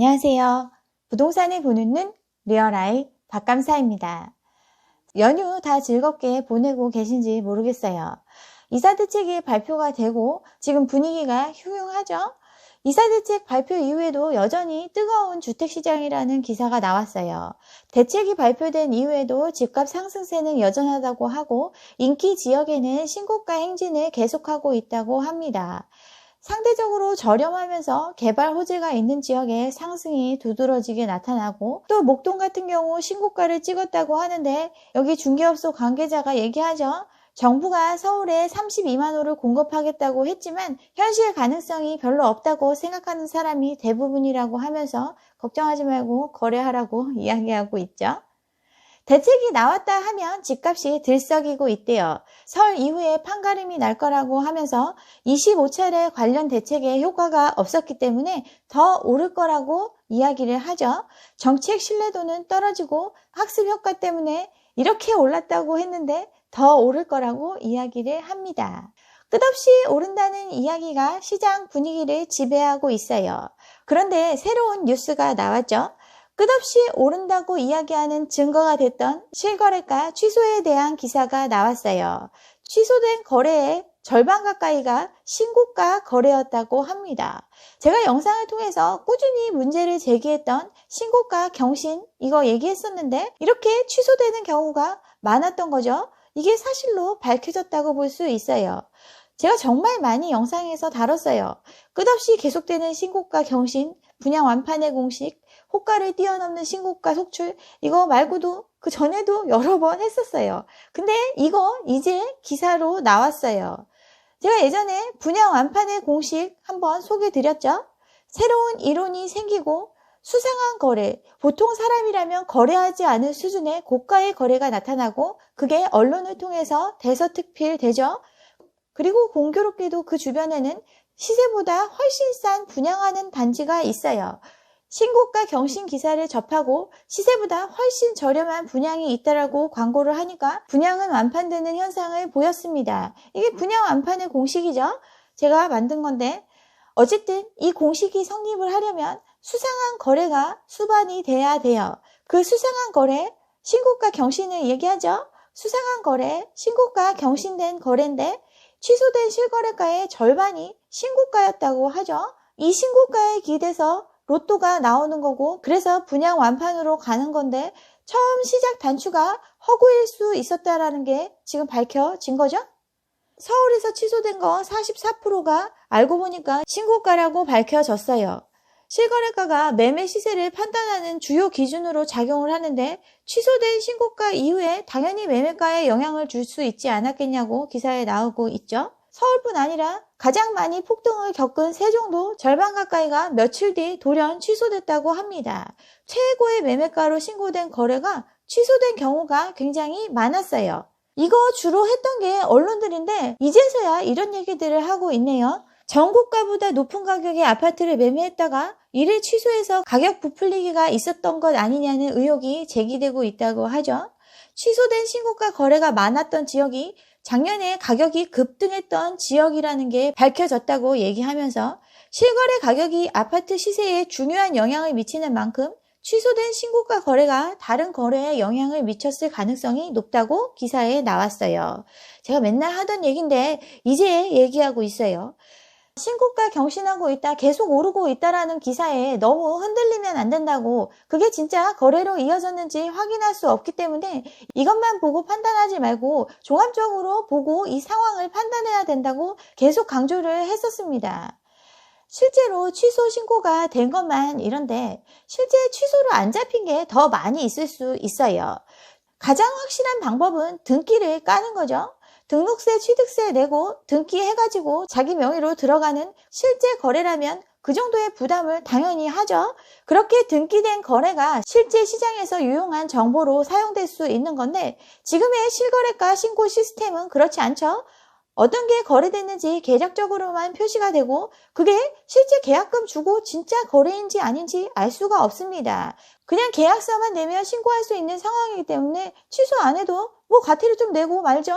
안녕하세요. 부동산을 보는 눈 리얼아이 박감사입니다. 연휴 다 즐겁게 보내고 계신지 모르겠어요. 이사대책이 발표가 되고 지금 분위기가 흉흉하죠? 이사대책 발표 이후에도 여전히 뜨거운 주택시장이라는 기사가 나왔어요. 대책이 발표된 이후에도 집값 상승세는 여전하다고 하고 인기 지역에는 신고가 행진을 계속하고 있다고 합니다. 상대적으로 저렴하면서 개발 호재가 있는 지역에 상승이 두드러지게 나타나고 또 목동 같은 경우 신고가를 찍었다고 하는데 여기 중개업소 관계자가 얘기하죠. 정부가 서울에 32만 호를 공급하겠다고 했지만 현실 가능성이 별로 없다고 생각하는 사람이 대부분이라고 하면서 걱정하지 말고 거래하라고 이야기하고 있죠. 대책이 나왔다 하면 집값이 들썩이고 있대요. 설 이후에 판가름이 날 거라고 하면서 25차례 관련 대책에 효과가 없었기 때문에 더 오를 거라고 이야기를 하죠. 정책 신뢰도는 떨어지고 학습 효과 때문에 이렇게 올랐다고 했는데 더 오를 거라고 이야기를 합니다. 끝없이 오른다는 이야기가 시장 분위기를 지배하고 있어요. 그런데 새로운 뉴스가 나왔죠. 끝없이 오른다고 이야기하는 증거가 됐던 실거래가 취소에 대한 기사가 나왔어요. 취소된 거래의 절반 가까이가 신고가 거래였다고 합니다. 제가 영상을 통해서 꾸준히 문제를 제기했던 신고가 경신 이거 얘기했었는데 이렇게 취소되는 경우가 많았던 거죠. 이게 사실로 밝혀졌다고 볼 수 있어요. 제가 정말 많이 영상에서 다뤘어요. 끝없이 계속되는 신고가 경신, 분양 완판의 공식, 호가를 뛰어넘는 신고가 속출 이거 말고도 그 전에도 여러 번 했었어요. 근데 이거 이제 기사로 나왔어요. 제가 예전에 분양 완판의 공식 한번 소개해 드렸죠. 새로운 이론이 생기고 수상한 거래, 보통 사람이라면 거래하지 않을 수준의 고가의 거래가 나타나고 그게 언론을 통해서 대서특필되죠. 그리고 공교롭게도 그 주변에는 시세보다 훨씬 싼 분양하는 단지가 있어요. 신고가 경신 기사를 접하고 시세보다 훨씬 저렴한 분양이 있다라고 광고를 하니까 분양은 완판되는 현상을 보였습니다. 이게 분양 완판의 공식이죠. 제가 만든 건데 어쨌든 이 공식이 성립을 하려면 수상한 거래가 수반이 돼야 돼요. 그 수상한 거래, 신고가 경신을 얘기하죠. 수상한 거래, 신고가 경신된 거래인데 취소된 실거래가의 절반이 신고가였다고 하죠. 이 신고가에 기대서 로또가 나오는 거고 그래서 분양 완판으로 가는 건데 처음 시작 단추가 허구일 수 있었다라는 게 지금 밝혀진 거죠. 서울에서 취소된 거 44%가 알고 보니까 신고가라고 밝혀졌어요. 실거래가가 매매 시세를 판단하는 주요 기준으로 작용을 하는데 취소된 신고가 이후에 당연히 매매가에 영향을 줄 수 있지 않았겠냐고 기사에 나오고 있죠. 서울뿐 아니라 가장 많이 폭등을 겪은 세종도 절반 가까이가 며칠 뒤 돌연 취소됐다고 합니다. 최고의 매매가로 신고된 거래가 취소된 경우가 굉장히 많았어요. 이거 주로 했던 게 언론들인데 이제서야 이런 얘기들을 하고 있네요. 전고가보다 높은 가격의 아파트를 매매했다가 이를 취소해서 가격 부풀리기가 있었던 것 아니냐는 의혹이 제기되고 있다고 하죠. 취소된 신고가 거래가 많았던 지역이 작년에 가격이 급등했던 지역이라는 게 밝혀졌다고 얘기하면서 실거래 가격이 아파트 시세에 중요한 영향을 미치는 만큼 취소된 신고가 거래가 다른 거래에 영향을 미쳤을 가능성이 높다고 기사에 나왔어요. 제가 맨날 하던 얘기인데 이제 얘기하고 있어요. 신고가 경신하고 있다, 계속 오르고 있다라는 기사에 너무 흔들리면 안 된다고 그게 진짜 거래로 이어졌는지 확인할 수 없기 때문에 이것만 보고 판단하지 말고 종합적으로 보고 이 상황을 판단해야 된다고 계속 강조를 했었습니다. 실제로 취소 신고가 된 것만 이런데 실제 취소로 안 잡힌 게 더 많이 있을 수 있어요. 가장 확실한 방법은 등기를 까는 거죠. 등록세, 취득세 내고 등기해가지고 자기 명의로 들어가는 실제 거래라면 그 정도의 부담을 당연히 하죠. 그렇게 등기된 거래가 실제 시장에서 유용한 정보로 사용될 수 있는 건데 지금의 실거래가 신고 시스템은 그렇지 않죠. 어떤 게 거래됐는지 계적적으로만 표시가 되고 그게 실제 계약금 주고 진짜 거래인지 아닌지 알 수가 없습니다. 그냥 계약서만 내면 신고할 수 있는 상황이기 때문에 취소 안 해도 뭐 과태료 좀 내고 말죠.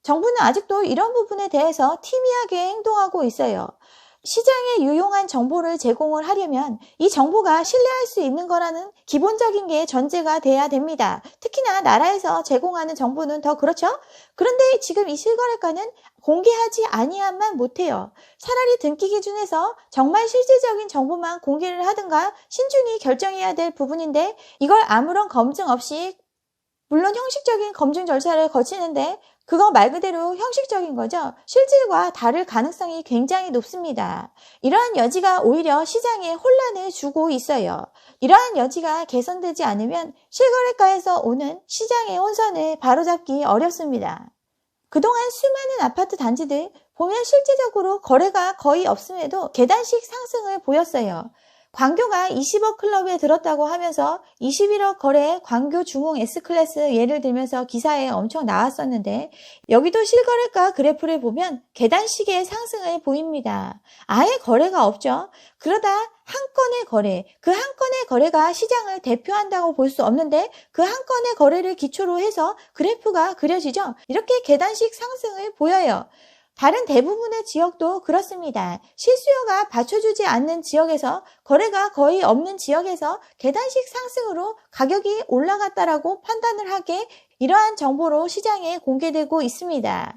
정부는 아직도 이런 부분에 대해서 티미하게 행동하고 있어요. 시장에 유용한 정보를 제공을 하려면 이 정보가 신뢰할 수 있는 거라는 기본적인 게 전제가 돼야 됩니다. 특히나 나라에서 제공하는 정보는 더 그렇죠? 그런데 지금 이 실거래가는 공개하지 아니함만 못해요. 차라리 등기 기준에서 정말 실질적인 정보만 공개를 하든가 신중히 결정해야 될 부분인데 이걸 아무런 검증 없이 물론 형식적인 검증 절차를 거치는데 그거 말 그대로 형식적인 거죠. 실질과 다를 가능성이 굉장히 높습니다. 이러한 여지가 오히려 시장에 혼란을 주고 있어요. 이러한 여지가 개선되지 않으면 실거래가에서 오는 시장의 혼선을 바로잡기 어렵습니다. 그동안 수많은 아파트 단지들 보면 실질적으로 거래가 거의 없음에도 계단식 상승을 보였어요. 광교가 20억 클럽에 들었다고 하면서 21억 거래 광교 중흥 S클래스 예를 들면서 기사에 엄청 나왔었는데 여기도 실거래가 그래프를 보면 계단식의 상승을 보입니다. 아예 거래가 없죠. 그러다 한 건의 거래, 그 한 건의 거래가 시장을 대표한다고 볼 수 없는데 그 한 건의 거래를 기초로 해서 그래프가 그려지죠. 이렇게 계단식 상승을 보여요. 다른 대부분의 지역도 그렇습니다. 실수요가 받쳐주지 않는 지역에서 거래가 거의 없는 지역에서 계단식 상승으로 가격이 올라갔다라고 판단을 하게 이러한 정보로 시장에 공개되고 있습니다.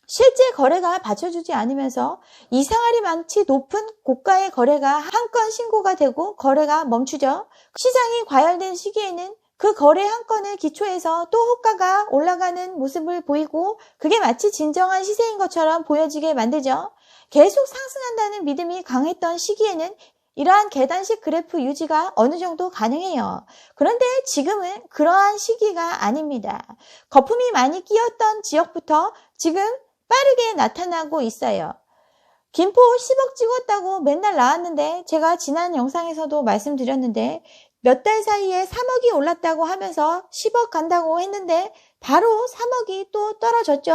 실제 거래가 받쳐주지 않으면서 이상하리 많지 높은 고가의 거래가 한 건 신고가 되고 거래가 멈추죠. 시장이 과열된 시기에는 그 거래 한 건을 기초해서 또 호가가 올라가는 모습을 보이고 그게 마치 진정한 시세인 것처럼 보여지게 만들죠. 계속 상승한다는 믿음이 강했던 시기에는 이러한 계단식 그래프 유지가 어느 정도 가능해요. 그런데 지금은 그러한 시기가 아닙니다. 거품이 많이 끼었던 지역부터 지금 빠르게 나타나고 있어요. 김포 10억 찍었다고 맨날 나왔는데 제가 지난 영상에서도 말씀드렸는데 몇 달 사이에 3억이 올랐다고 하면서 10억 간다고 했는데 바로 3억이 또 떨어졌죠.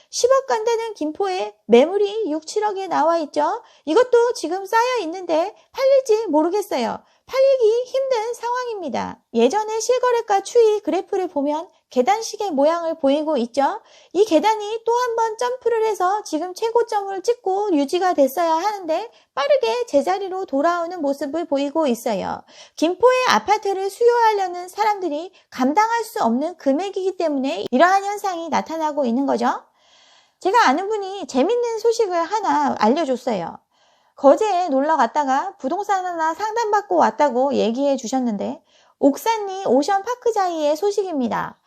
10억 간다는 김포에 매물이 6, 7억에 나와 있죠. 이것도 지금 쌓여 있는데 팔릴지 모르겠어요. 팔리기 힘든 상황입니다. 예전에 실거래가 추이 그래프를 보면 계단식의 모양을 보이고 있죠. 이 계단이 또 한 번 점프를 해서 지금 최고점을 찍고 유지가 됐어야 하는데 빠르게 제자리로 돌아오는 모습을 보이고 있어요. 김포의 아파트를 수요하려는 사람들이 감당할 수 없는 금액이기 때문에 이러한 현상이 나타나고 있는 거죠. 제가 아는 분이 재밌는 소식을 하나 알려줬어요. 거제에 놀러 갔다가 부동산 하나 상담받고 왔다고 얘기해 주셨는데 옥산리 오션파크자이의 소식입니다.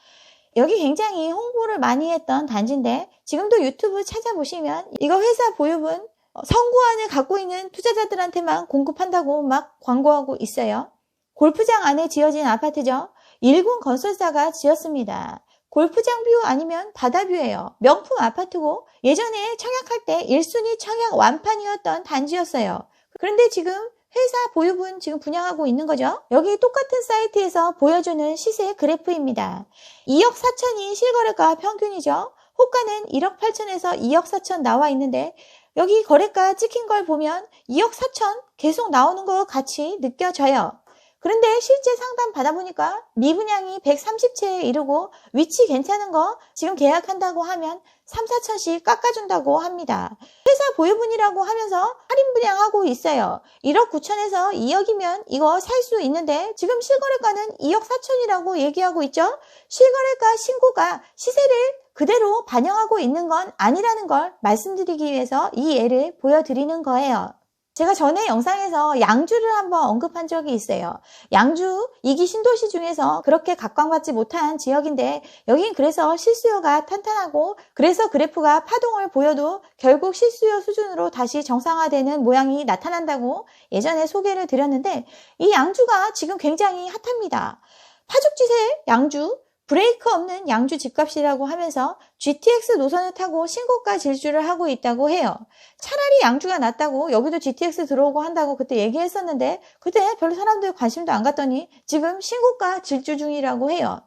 여기 굉장히 홍보를 많이 했던 단지인데 지금도 유튜브 찾아보시면 이거 회사 보유분 선고안을 갖고 있는 투자자들한테만 공급한다고 막 광고하고 있어요. 골프장 안에 지어진 아파트죠. 일군 건설사가 지었습니다. 골프장 뷰 아니면 바다 뷰예요. 명품 아파트고 예전에 청약할 때 1순위 청약 완판이었던 단지였어요. 그런데 지금 회사 보유분 지금 분양하고 있는 거죠. 여기 똑같은 사이트에서 보여주는 시세 그래프입니다. 2억 4천이 실거래가 평균이죠. 호가는 1억 8천에서 2억 4천 나와 있는데 여기 거래가 찍힌 걸 보면 2억 4천 계속 나오는 것 같이 느껴져요. 그런데 실제 상담 받아보니까 미분양이 130채에 이르고 위치 괜찮은 거 지금 계약한다고 하면 3, 4천씩 깎아준다고 합니다. 회사 보유분이라고 하면서 할인 분양하고 있어요. 1억 9천에서 2억이면 이거 살 수 있는데 지금 실거래가는 2억 4천이라고 얘기하고 있죠. 실거래가 신고가 시세를 그대로 반영하고 있는 건 아니라는 걸 말씀드리기 위해서 이 예를 보여드리는 거예요. 제가 전에 영상에서 양주를 한번 언급한 적이 있어요. 양주 2기 신도시 중에서 그렇게 각광받지 못한 지역인데 여긴 그래서 실수요가 탄탄하고 그래서 그래프가 파동을 보여도 결국 실수요 수준으로 다시 정상화되는 모양이 나타난다고 예전에 소개를 드렸는데 이 양주가 지금 굉장히 핫합니다. 파죽지세 양주 브레이크 없는 양주 집값이라고 하면서 GTX 노선을 타고 신고가 질주를 하고 있다고 해요. 차라리 양주가 낫다고 여기도 GTX 들어오고 한다고 그때 얘기했었는데 그때 별로 사람들 관심도 안 갔더니 지금 신고가 질주 중이라고 해요.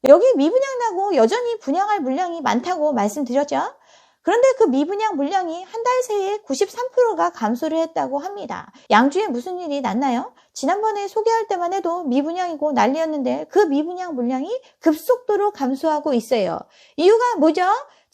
여기 미분양 나고 여전히 분양할 물량이 많다고 말씀드렸죠. 그런데 그 미분양 물량이 한 달 새에 93%가 감소를 했다고 합니다. 양주에 무슨 일이 났나요? 지난번에 소개할 때만 해도 미분양이고 난리였는데 그 미분양 물량이 급속도로 감소하고 있어요. 이유가 뭐죠?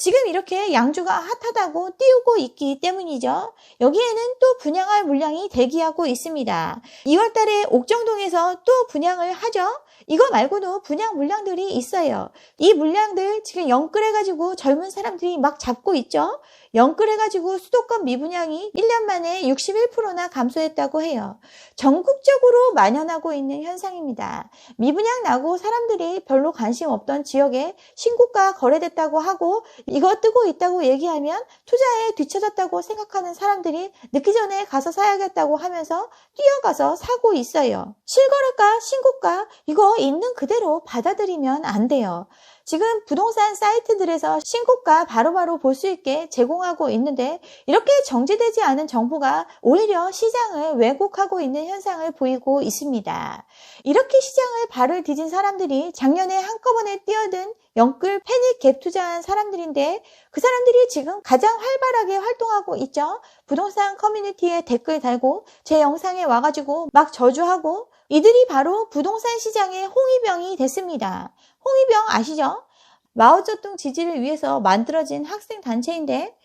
지금 이렇게 양주가 핫하다고 띄우고 있기 때문이죠. 여기에는 또 분양할 물량이 대기하고 있습니다. 2월 달에 옥정동에서 또 분양을 하죠. 이거 말고도 분양 물량들이 있어요. 이 물량들 지금 영끌해가지고 젊은 사람들이 막 잡고 있죠. 영끌해가지고 수도권 미분양이 1년 만에 61%나 감소했다고 해요. 전국적으로 만연하고 있는 현상입니다. 미분양 나고 사람들이 별로 관심 없던 지역에 신고가 거래됐다고 하고 이거 뜨고 있다고 얘기하면 투자에 뒤처졌다고 생각하는 사람들이 늦기 전에 가서 사야겠다고 하면서 뛰어가서 사고 있어요. 실거래가, 신고가 이거 있는 그대로 받아들이면 안 돼요. 지금 부동산 사이트들에서 신고가 바로바로 볼 수 있게 제공하고 있는데 이렇게 정제되지 않은 정보가 오히려 시장을 왜곡하고 있는 현상을 보이고 있습니다. 이렇게 시장을 발을 디딘 사람들이 작년에 한꺼번에 뛰어든 영끌 패닉 갭 투자한 사람들인데 그 사람들이 지금 가장 활발하게 활동하고 있죠. 부동산 커뮤니티에 댓글 달고 제 영상에 와가지고 막 저주하고 이들이 바로 부동산 시장의 홍위병이 됐습니다. 홍위병 아시죠? 마오쩌둥 지지를 위해서 만들어진 학생 단체인데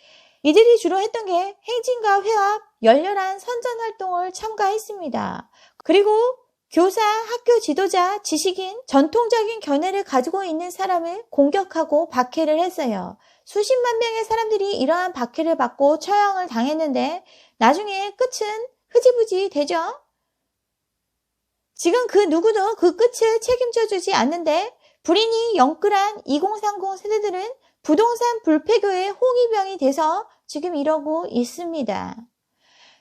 이들이 주로 했던 게 행진과 회합, 열렬한 선전 활동을 참가했습니다. 그리고 교사, 학교 지도자, 지식인, 전통적인 견해를 가지고 있는 사람을 공격하고 박해를 했어요. 수십만 명의 사람들이 이러한 박해를 받고 처형을 당했는데 나중에 끝은 흐지부지 되죠. 지금 그 누구도 그 끝을 책임져 주지 않는데 불인이 영끌한 2030 세대들은 부동산 불패교의 홍위병이 돼서 지금 이러고 있습니다.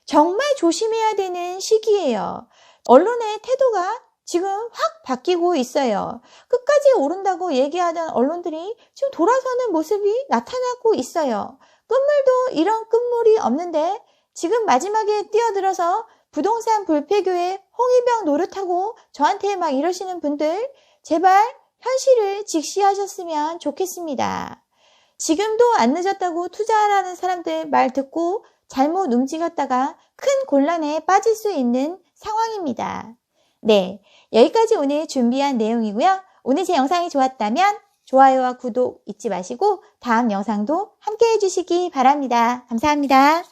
정말 조심해야 되는 시기예요. 언론의 태도가 지금 확 바뀌고 있어요. 끝까지 오른다고 얘기하던 언론들이 지금 돌아서는 모습이 나타나고 있어요. 끝물도 이런 끝물이 없는데 지금 마지막에 뛰어들어서 부동산 불패교의 홍위병 노릇하고 저한테 막 이러시는 분들 제발 현실을 직시하셨으면 좋겠습니다. 지금도 안 늦었다고 투자하라는 사람들 말 듣고 잘못 움직였다가 큰 곤란에 빠질 수 있는 상황입니다. 네, 여기까지 오늘 준비한 내용이고요. 오늘 제 영상이 좋았다면 좋아요와 구독 잊지 마시고 다음 영상도 함께 해주시기 바랍니다. 감사합니다.